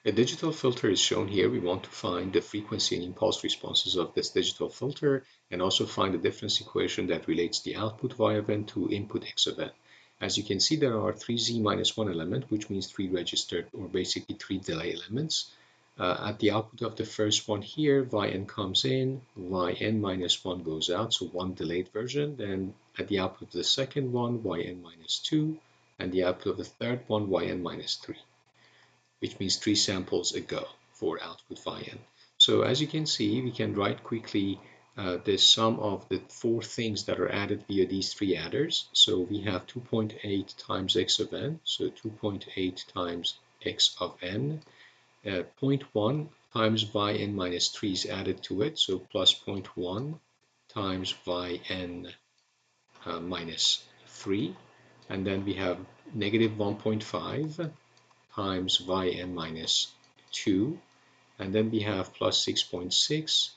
A digital filter is shown here. We want to find the frequency and impulse responses of this digital filter and also find the difference equation that relates the output y of n to input x of n. As you can see, there are 3z minus 1 element, which means 3 registered, or basically 3 delay elements. At the output of the first one here, yn comes in, yn minus 1 goes out, so one delayed version. Then at the output of the second one, yn minus 2, and the output of the third one, yn minus 3. Which means 3 samples ago for output yn. So as you can see, we can write quickly the sum of the 4 things that are added via these 3 adders. So we have 2.8 times x of n, so 2.8 times x of n, 0.1 times yn minus 3 is added to it, so plus 0.1 times yn minus 3, and then we have negative 1.5 times yn minus 2, and then we have plus 6.6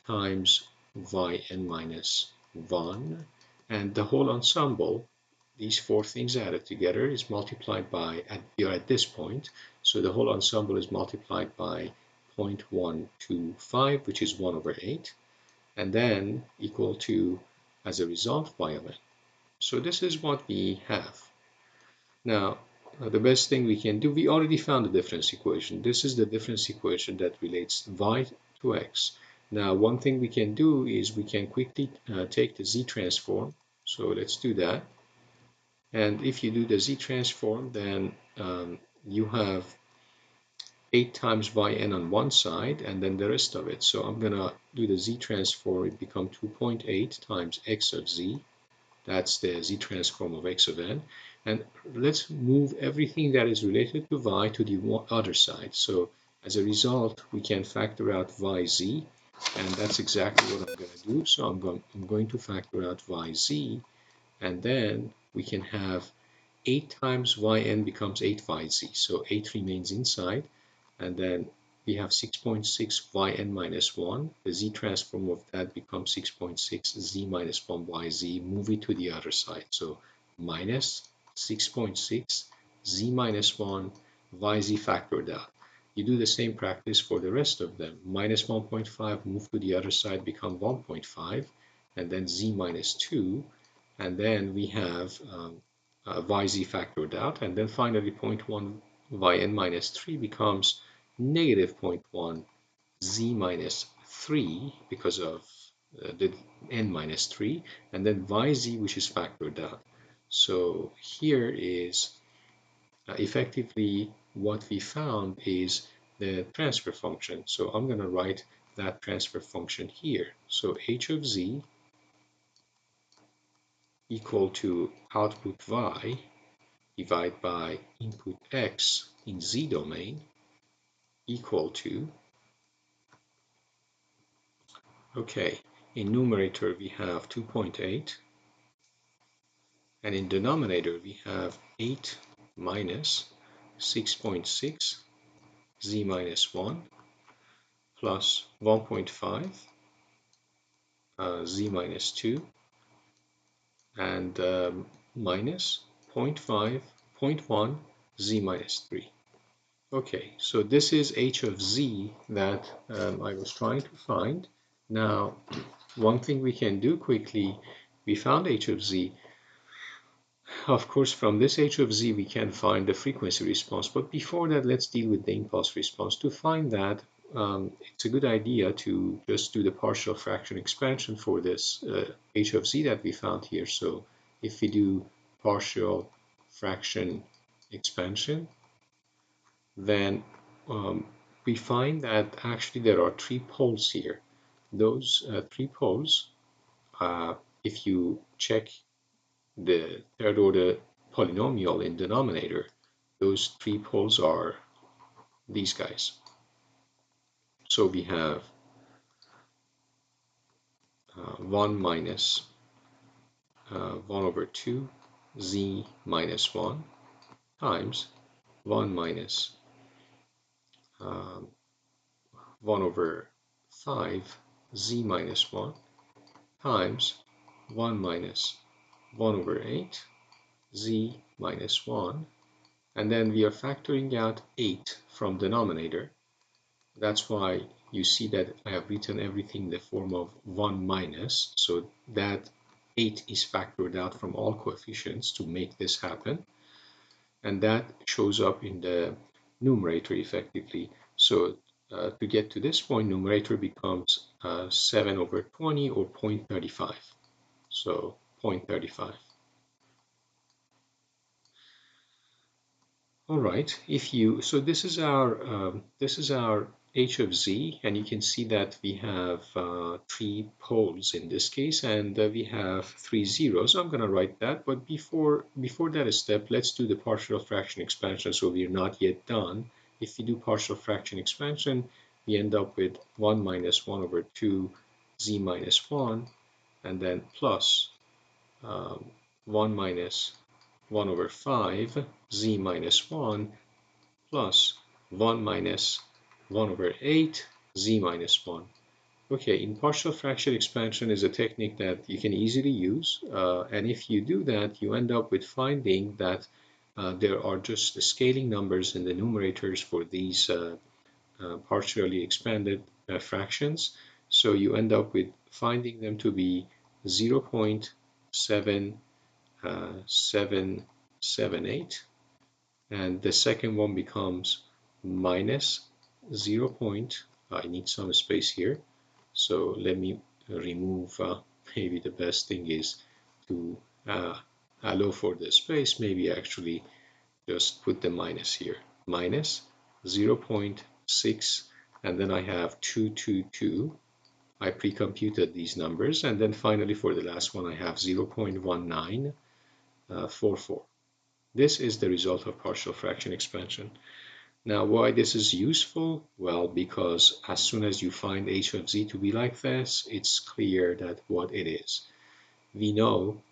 times yn minus 1, and the whole ensemble, these 4 things added together, is multiplied by, we are at this point, so the whole ensemble is multiplied by 0.125, which is 1 over 8, and then equal to, as a result, y of n. So this is what we have. Now, the best thing we can do, we already found the difference equation. This is the difference equation that relates y to x. Now, one thing we can do is we can quickly take the z transform. So let's do that. And if you do the z transform, then you have 8 times yn on one side and then the rest of it. So I'm going to do the z transform. It becomes 2.8 times x of z. That's the z transform of x of n. And let's move everything that is related to y to the other side. So as a result, we can factor out yz, and that's exactly what I'm going to do. So I'm going to factor out yz, and then we can have 8 times yn becomes 8yz. So 8 remains inside, and then we have 6.6 yn minus 1. The z transform of that becomes 6.6 z minus 1 yz. Move it to the other side. So minus 6.6 z minus 1 yz factored out. You do the same practice for the rest of them. Minus 1.5, move to the other side, become 1.5, and then z minus 2. And then we have yz factored out. And then finally 0.1 yn minus 3 becomes negative 0.1 z minus 3 because of the n minus 3, and then yz, which is factored out. So here is effectively what we found is the transfer function. So I'm going to write that transfer function here. So h of z equal to output y divided by input x in z domain equal to, okay, in numerator we have 2.8, and in denominator we have 8 minus 6.6 z minus 1 plus 1.5 z minus 2 and minus 0.1 z minus 3. Okay, so this is h of z that I was trying to find. Now, one thing we can do quickly, we found h of z. Of course, from this h of z, we can find the frequency response. But before that, let's deal with the impulse response. To find that, it's a good idea to just do the partial fraction expansion for this h of z that we found here. So if we do partial fraction expansion, then we find that actually there are 3 poles here. Those 3 poles, if you check the third order polynomial in denominator, those 3 poles are these guys. So we have 1 minus 1 over 2 z minus 1 times 1 minus 1 over 5 z minus 1 times 1 minus 1 over 8 z minus 1 and then we are factoring out 8 from denominator. That's why you see that I have written everything in the form of 1 minus, so that 8 is factored out from all coefficients to make this happen, and that shows up in the numerator effectively. So to get to this point, numerator becomes 7 over 20 or 0.35. So 0.35. All right, so this is our h of z, and you can see that we have 3 poles in this case, and we have 3 zeros. I'm going to write that, but before that step, let's do the partial fraction expansion. So we're not yet done. If we do partial fraction expansion, we end up with 1 minus 1 over 2 z minus 1, and then plus 1 minus 1 over 5 z minus 1 plus 1 minus 1 over 8 z minus 1. Okay, in partial fraction expansion is a technique that you can easily use, and if you do that, you end up with finding that there are just the scaling numbers in the numerators for these partially expanded fractions. So you end up with finding them to be 0.7778, and the second one becomes minus 0. I need some space here, so let me remove, maybe the best thing is to allow for the space, maybe actually just put the minus here, minus 0.6, and then I have 222. I pre-computed these numbers, and then finally for the last one I have 0.1944. This is the result of partial fraction expansion. Now, why this is useful? Well, because as soon as you find h of z to be like this, it's clear that what it is. We know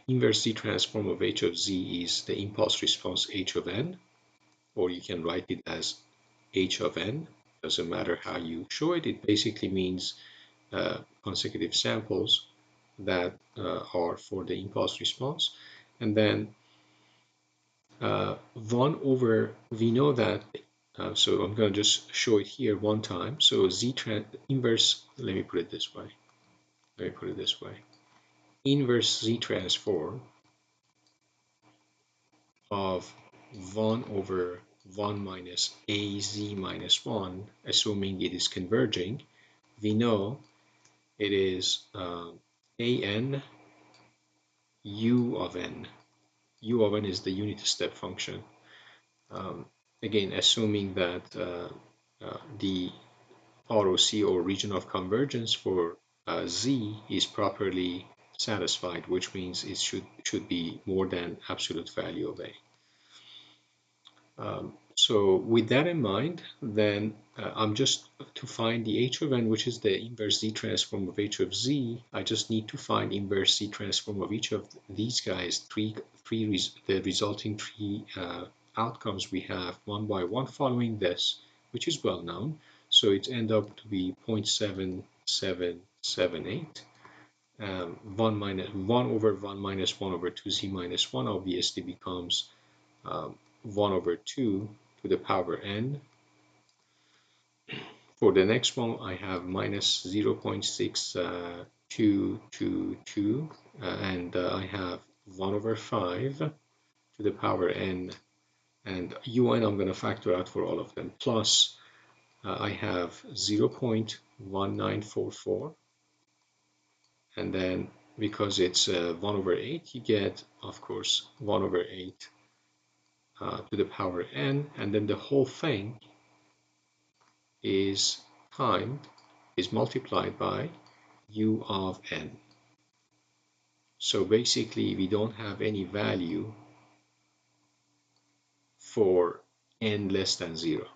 inverse z transform of h of z is the impulse response h of n, or you can write it as h of n. Doesn't matter how you show it. It basically means consecutive samples that are for the impulse response. And then 1 over, we know that, so I'm going to just show it here one time. So inverse, let me put it this way. Inverse z transform of 1 over 1 minus az minus 1, assuming it is converging, we know it is an u of n. U of n is the unit step function. Again, assuming that the ROC, or region of convergence, for z is properly satisfied, which means it should be more than absolute value of a. So with that in mind, then I'm just to find the h of n, which is the inverse z transform of h of z. I just need to find inverse z transform of each of these guys, the resulting three outcomes we have one by one following this, which is well known. So it ends up to be 0.7778. 1 over 1 minus 1 over 2z minus 1 obviously becomes 1 over 2 to the power n. For the next one, I have minus 0.6222, and I have 1 over 5 to the power n, and un I'm going to factor out for all of them, plus I have 0.1944, and then because it's 1 over 8, you get, of course, 1 over 8 to the power n, and then the whole thing is multiplied by u of n. So basically, we don't have any value for n less than 0.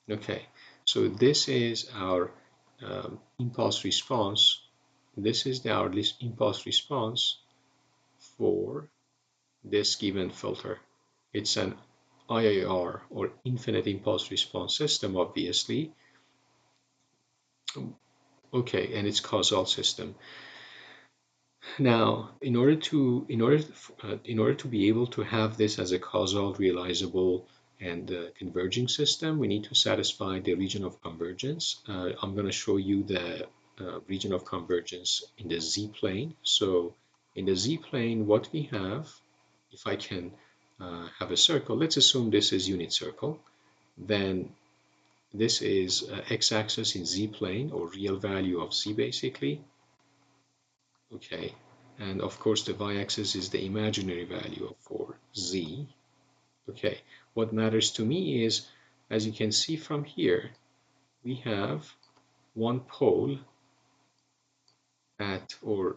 Okay, so this is our impulse response. This is our impulse response for this given filter. It's an IIR, or infinite impulse response system, obviously. Okay, and it's causal system. Now, in order to be able to have this as a causal, realizable, and converging system, we need to satisfy the region of convergence. I'm going to show you the region of convergence in the z-plane. So in the z-plane, what we have, if I can have a circle, let's assume this is unit circle, then this is x-axis in z-plane, or real value of z basically. Okay, and of course the y-axis is the imaginary value for z. Okay, what matters to me is, as you can see from here, we have one pole at, or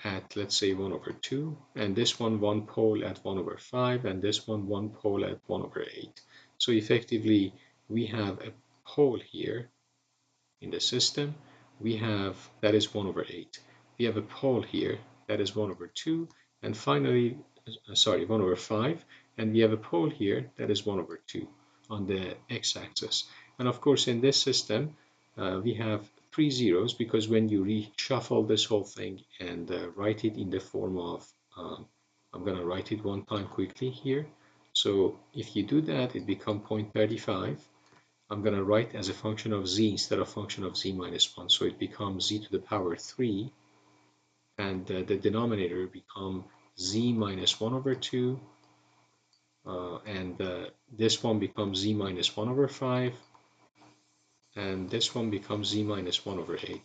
at, let's say 1 over 2, and this one pole at 1 over 5, and this one pole at 1 over 8. So effectively, we have a pole here in the system. We have, that is 1 over 8. We have a pole here, that is 1 over 2, and finally, sorry, 1 over 5, and we have a pole here, that is 1 over 2 on the x-axis. And of course, in this system, we have three zeros, because when you reshuffle this whole thing and write it in the form of, I'm going to write it one time quickly here. So if you do that, it becomes 0.35. I'm going to write as a function of z instead of function of z minus 1. So it becomes z to the power 3, and the denominator become z minus 1 over 2, and this one becomes z minus 1 over 5, and this one becomes z minus 1 over 8.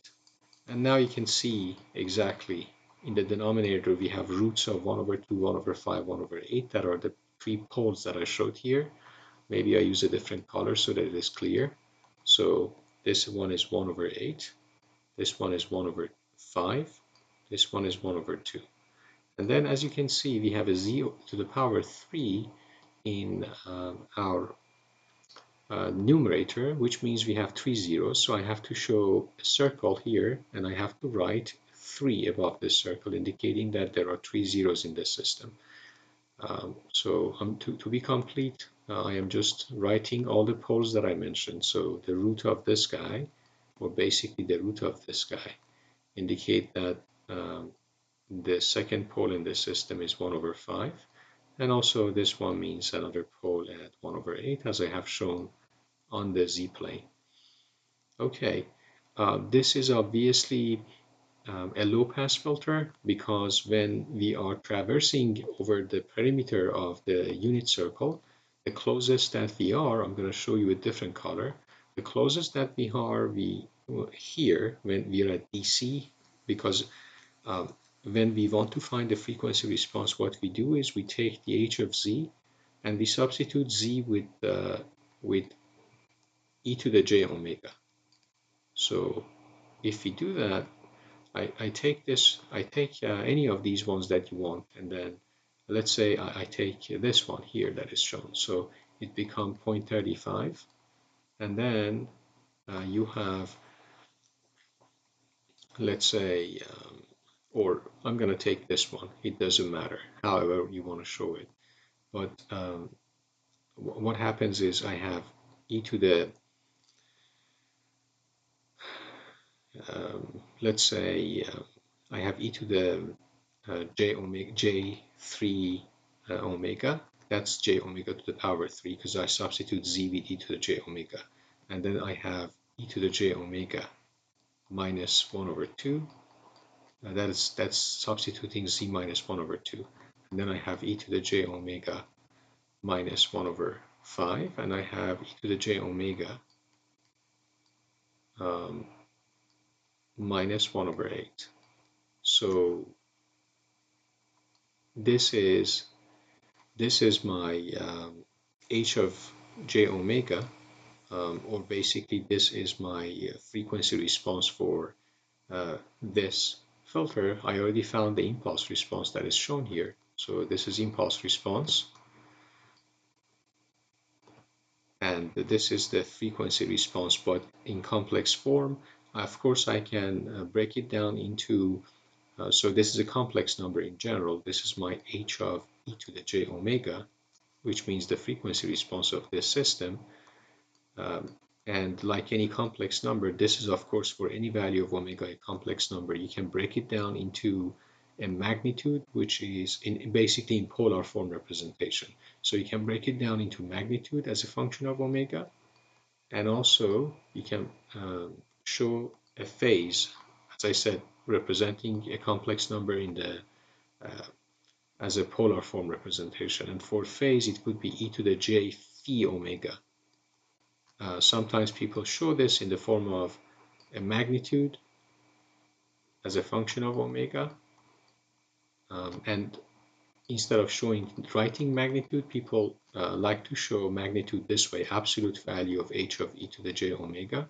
And now you can see exactly in the denominator we have roots of 1 over 2, 1 over 5, 1 over 8. That are the three poles that I showed here. Maybe I use a different color so that it is clear. So this one is 1 over 8, this one is 1 over 5, this one is 1 over 2. And then as you can see, we have a z to the power 3 in our numerator, which means we have three zeros. So I have to show a circle here, and I have to write 3 above this circle, indicating that there are three zeros in this system. So to be complete, I am just writing all the poles that I mentioned. So the root of this guy, or basically the root of this guy, indicate that the second pole in this system is 1 over 5. And also this one means another pole at 1 over 8, as I have shown on the z-plane. Okay, this is obviously a low-pass filter, because when we are traversing over the perimeter of the unit circle, the closest that we are, I'm going to show you a different color, the closest that we are, here, when we are at DC, because when we want to find the frequency response, what we do is we take the h of z, and we substitute z with e to the j omega. So if we do that, I take any of these ones that you want, and then let's say I take this one here that is shown. So it becomes 0.35, and then you have, let's say, or I'm going to take this one. It doesn't matter, however you want to show it. But what happens is I have e to the, let's say, I have e to the j3 omega. That's j omega to the power 3, because I substitute z with e to the j omega. And then I have e to the j omega minus 1 over 2. That's substituting z minus 1 over 2. And then I have e to the j omega minus 1 over 5. And I have e to the j omega minus 1 over 8. So this is my h of j omega, or basically this is my frequency response for this filter. I already found the impulse response that is shown here. So this is impulse response, and this is the frequency response, but in complex form. Of course, I can break it down into, so this is a complex number in general. This is my h of e to the j omega, which means the frequency response of this system. And like any complex number, this is of course for any value of omega, a complex number. You can break it down into a magnitude, which is basically in polar form representation. So you can break it down into magnitude as a function of omega, and also you can show a phase, as I said, representing a complex number in the as a polar form representation. And for phase, it could be e to the j phi omega. Sometimes people show this in the form of a magnitude as a function of omega. And instead of writing magnitude, people like to show magnitude this way: absolute value of h of e to the j omega.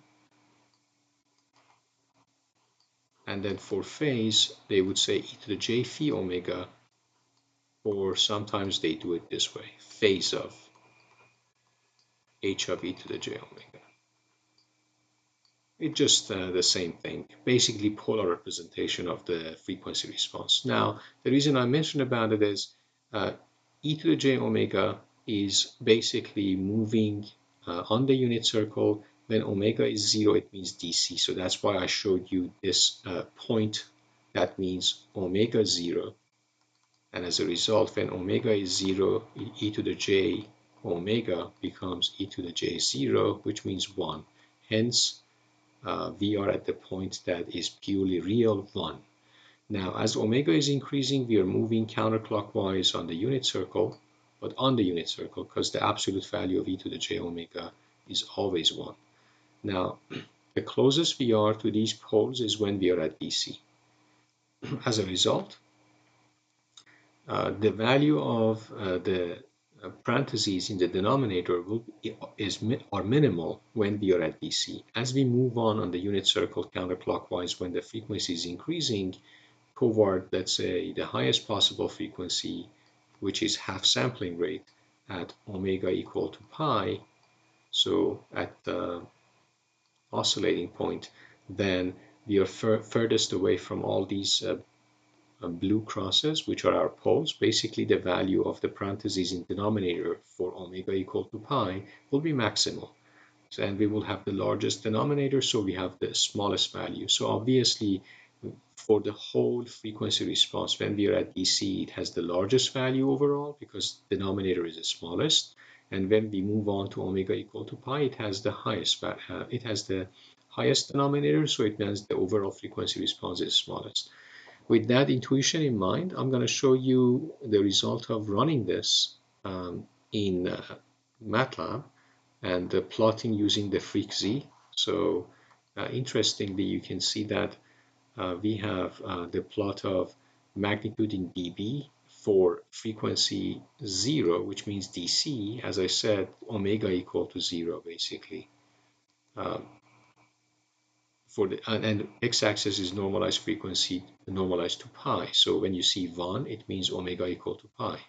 And then for phase, they would say e to the j phi omega, or sometimes they do it this way: phase of h of e to the j omega. It's just the same thing, basically polar representation of the frequency response. Now, the reason I mentioned about it is e to the j omega is basically moving on the unit circle. When omega is 0, it means DC. So that's why I showed you this point that means omega 0. And as a result, when omega is 0, e to the j omega becomes e to the j 0, which means 1. Hence, we are at the point that is purely real 1. Now, as omega is increasing, we are moving counterclockwise on the unit circle, but on the unit circle, because the absolute value of e to the j omega is always 1. Now, the closest we are to these poles is when we are at DC. As a result, the value of the parentheses in the denominator are minimal when we are at DC. As we move on the unit circle counterclockwise, when the frequency is increasing toward, let's say, the highest possible frequency, which is half sampling rate at omega equal to pi, so at the oscillating point, then we are furthest away from all these blue crosses, which are our poles. Basically, the value of the parentheses in denominator for omega equal to pi will be maximal. So, and we will have the largest denominator, so we have the smallest value. So obviously, for the whole frequency response, when we are at DC, it has the largest value overall because denominator is the smallest. And when we move on to omega equal to pi, it has the highest denominator, so it means the overall frequency response is smallest. With that intuition in mind, I'm going to show you the result of running this in MATLAB and plotting using the freqz. So interestingly, you can see that we have the plot of magnitude in dB for frequency 0, which means DC, as I said, omega equal to 0, basically. Um, and x-axis is normalized frequency normalized to pi. So when you see 1, it means omega equal to pi.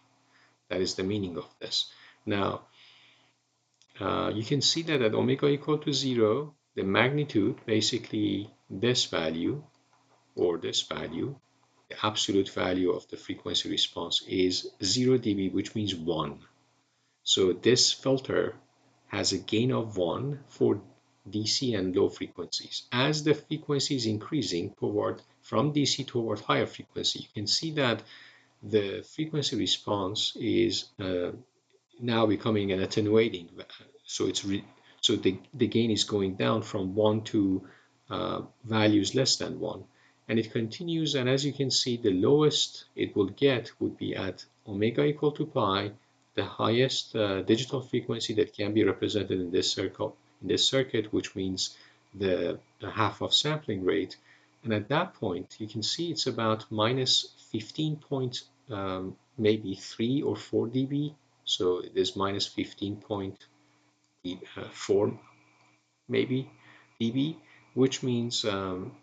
That is the meaning of this. Now, you can see that at omega equal to 0, the magnitude, basically this value, or this value, the absolute value of the frequency response is 0 dB, which means 1. So this filter has a gain of 1 for DC and low frequencies. As the frequency is increasing from DC toward higher frequency, you can see that the frequency response is now becoming an attenuating. So the gain is going down from 1 to values less than 1. And it continues, and as you can see, the lowest it will get would be at omega equal to pi, the highest digital frequency that can be represented in this circuit, which means the half of sampling rate. And at that point, you can see it's about minus 15 point, maybe 3 or 4 dB. So it is minus 15.4 maybe dB, which means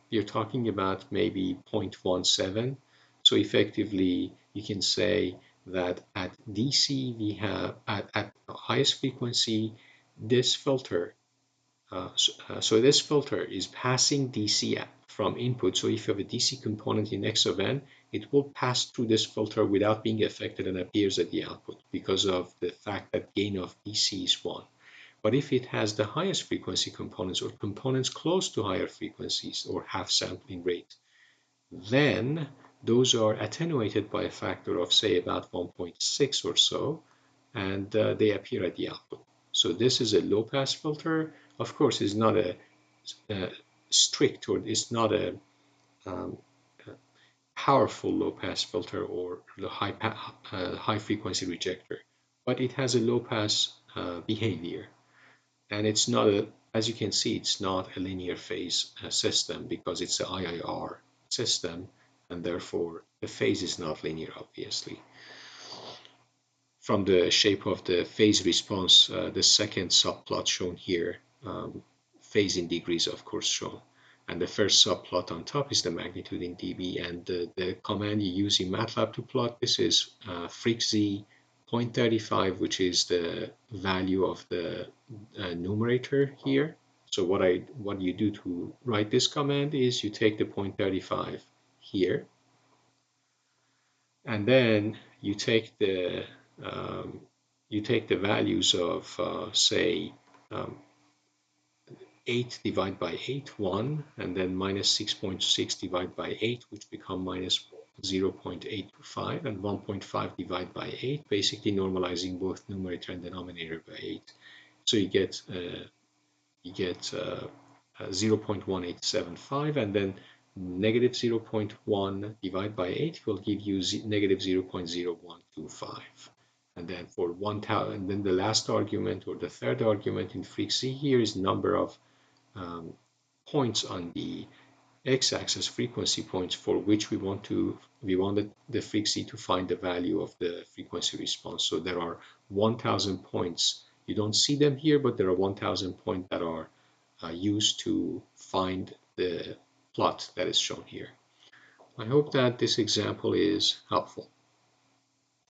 you're talking about maybe 0.17. So effectively, you can say that at DC, we have at the highest frequency, this filter. So this filter is passing DC from input. So if you have a DC component in X of n, it will pass through this filter without being affected and appears at the output because of the fact that gain of DC is 1. But if it has the highest frequency components or components close to higher frequencies or half sampling rate, then those are attenuated by a factor of say about 1.6 or so, and they appear at the output. So this is a low pass filter. Of course, it's not a strict, or it's not a um, powerful low pass filter or the high frequency rejector, but it has a low pass behavior, and it's not a, as you can see, it's not a linear phase system because it's an IIR system, and therefore the phase is not linear, obviously. From the shape of the phase response, the second subplot shown here, phase in degrees, of course, shown. And the first subplot on top is the magnitude in dB. And the command you use in MATLAB to plot this is freqz 0.35, which is the value of the numerator here. So what you do to write this command is you take the 0.35 here, and then um, you take the values of say um, 8 divided by 8, 1, and then minus 6.6 divided by 8, which become minus 0.825, and 1.5 divided by 8, basically normalizing both numerator and denominator by 8. So you get 0.1875, and then negative 0.1 divided by 8 will give you negative 0.0125. And then for 1,000, and then the last argument or the third argument in freqz here is number of points on the x-axis, frequency points for which we wanted the frequency to find the value of the frequency response. So there are 1,000 points. You don't see them here, but there are 1,000 points that are used to find the plot that is shown here. I hope that this example is helpful.